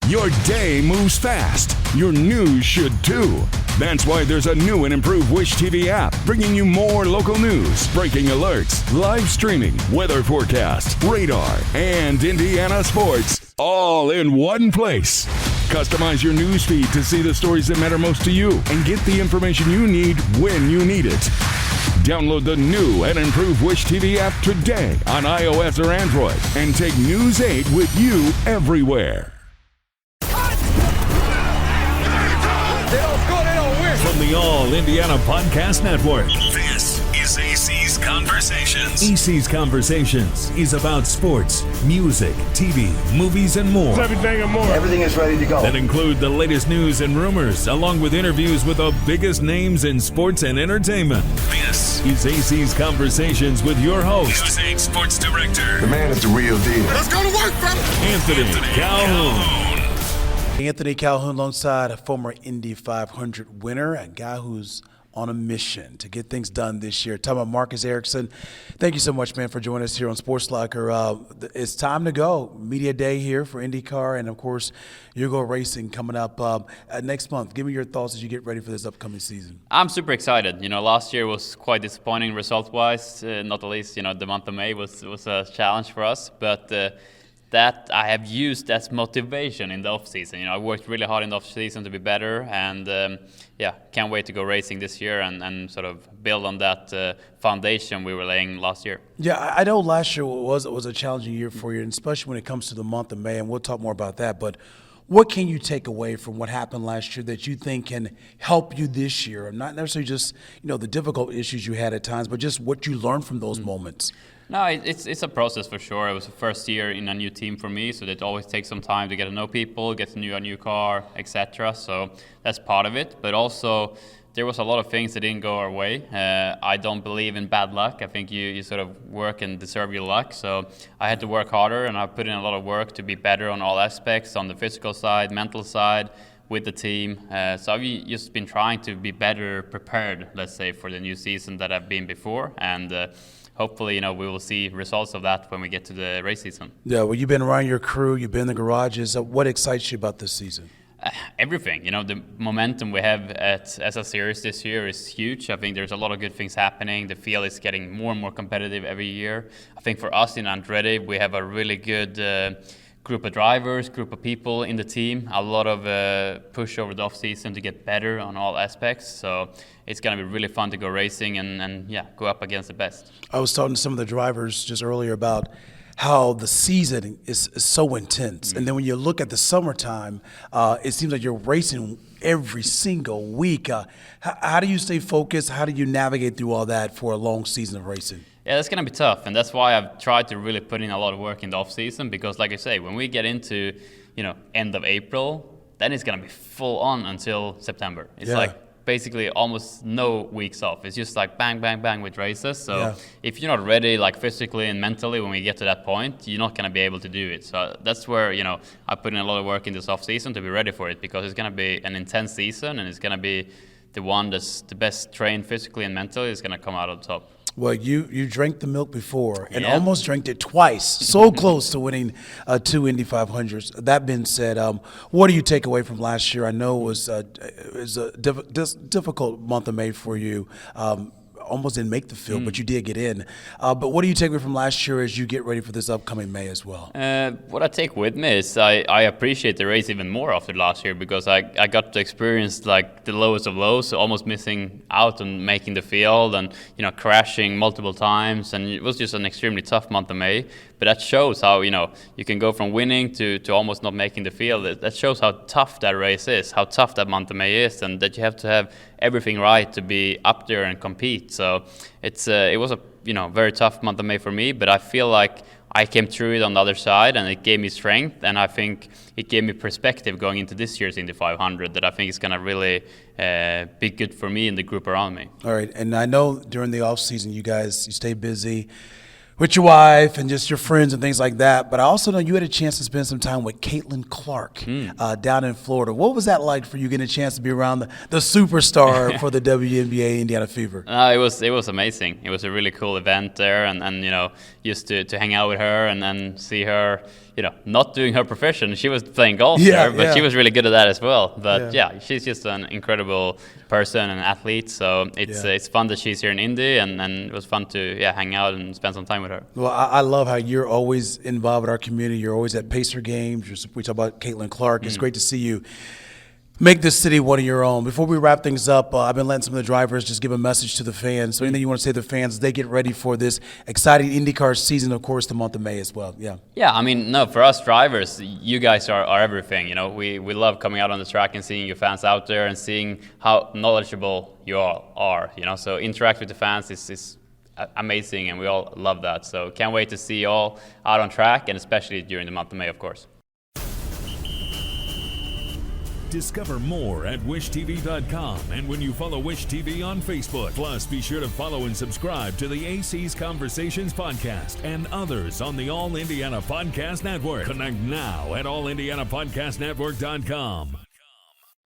Your day moves fast. Your news should too. That's why there's a new and improved Wish TV app bringing you more local news, breaking alerts, live streaming, weather forecasts, radar, and Indiana sports all in one place. Customize your news feed to see the stories that matter most to you and get the information you need when you need it. Download the new and improved Wish TV app today on iOS or Android and take News 8 with you everywhere. From the All Indiana Podcast Network, this is AC's Conversations. AC's Conversations is about sports, music, TV, movies, and more. Everything and more. Everything is ready to go. That include the latest news and rumors, along with interviews with the biggest names in sports and entertainment. This is AC's Conversations with your host, News 8 Sports Director. The man is the real deal. Let's go to work, brother. Anthony Calhoun. Anthony Calhoun alongside a former Indy 500 winner, a guy who's on a mission to get things done this year. Talking about Marcus Ericsson. Thank you so much, man, for joining us here on Sports Locker. It's time to go. Media day here for IndyCar, and of course, you go racing coming up next month. Give me your thoughts as you get ready for this upcoming season. I'm super excited. Last year was quite disappointing result-wise. Not the least, the month of May was a challenge for us, but that I have used as motivation in the off-season. I worked really hard in the off-season to be better, and can't wait to go racing this year and sort of build on that foundation we were laying last year. Yeah, I know last year was a challenging year for you, and especially when it comes to the month of May, and we'll talk more about that, but what can you take away from what happened last year that you think can help you this year? Not necessarily just, the difficult issues you had at times, but just what you learned from those moments. No, it's a process for sure. It was the first year in a new team for me, so it always takes some time to get to know people, get to know a new car, etc. So that's part of it. But also, there was a lot of things that didn't go our way. I don't believe in bad luck. I think you sort of work and deserve your luck. So I had to work harder, and I put in a lot of work to be better on all aspects, on the physical side, mental side, with the team. So I've just been trying to be better prepared, let's say, for the new season that I've been before. And hopefully, we will see results of that when we get to the race season. Yeah, well, you've been around your crew, you've been in the garages. What excites you about this season? Everything. The momentum we have as a series this year is huge. I think there's a lot of good things happening. The field is getting more and more competitive every year. I think for us in Andretti, we have a really good group of drivers, group of people in the team, a lot of push over the off-season to get better on all aspects. So it's going to be really fun to go racing and go up against the best. I was talking to some of the drivers just earlier about how the season is so intense. Mm-hmm. And then when you look at the summertime, it seems like you're racing every single week. How do you stay focused? How do you navigate through all that for a long season of racing? Yeah, that's going to be tough, and that's why I've tried to really put in a lot of work in the off-season, because like I say, when we get into, end of April, then it's going to be full on until September. It's like basically almost no weeks off. It's just like bang, bang, bang with races. So if you're not ready, like physically and mentally, when we get to that point, you're not going to be able to do it. So that's where, I put in a lot of work in this off-season to be ready for it, because it's going to be an intense season, and it's going to be the one that's the best trained physically and mentally is going to come out on top. Well, you drank the milk before and almost drank it twice. So close to winning 2 Indy 500s. That being said, what do you take away from last year? I know it was a difficult month of May for you. Almost didn't make the field, but you did get in. But what do you take away from last year as you get ready for this upcoming May as well? What I take with me is I appreciate the race even more after last year, because I got to experience like the lowest of lows, so almost missing out on making the field and crashing multiple times, and it was just an extremely tough month of May. But that shows how you can go from winning to almost not making the field. That shows how tough that race is, how tough that month of May is, and that you have to have everything right to be up there and compete. So it was a very tough month of May for me, but I feel like I came through it on the other side, and it gave me strength, and I think it gave me perspective going into this year's Indy 500 that I think is going to really be good for me and the group around me. All right, and I know during the off season you stay busy with your wife and just your friends and things like that. But I also know you had a chance to spend some time with Caitlin Clark down in Florida. What was that like for you, getting a chance to be around the superstar for the WNBA Indiana Fever? It was amazing. It was a really cool event there, and just to hang out with her and see her, not doing her profession. She was playing golf Yeah, there, but yeah. she was really good at that as well. But Yeah. she's just an incredible person and athlete. So it's fun that she's here in Indy, and it was fun to hang out and spend some time with her. Well, I love how you're always involved with our community. You're always at Pacer games. We talk about Caitlin Clark. It's great to see you make this city one of your own. Before we wrap things up, I've been letting some of the drivers just give a message to the fans. So anything you want to say to the fans as they get ready for this exciting IndyCar season, of course, the month of May as well. Yeah. Yeah, I mean, no, for us drivers, you guys are everything. We love coming out on the track and seeing your fans out there and seeing how knowledgeable you all are. So interact with the fans is amazing, and we all love that. So can't wait to see you all out on track, and especially during the month of May, of course. Discover more at wishtv.com and when you follow Wish TV on Facebook. Plus, be sure to follow and subscribe to the AC's Conversations podcast and others on the All Indiana Podcast Network. Connect now at allindianapodcastnetwork.com.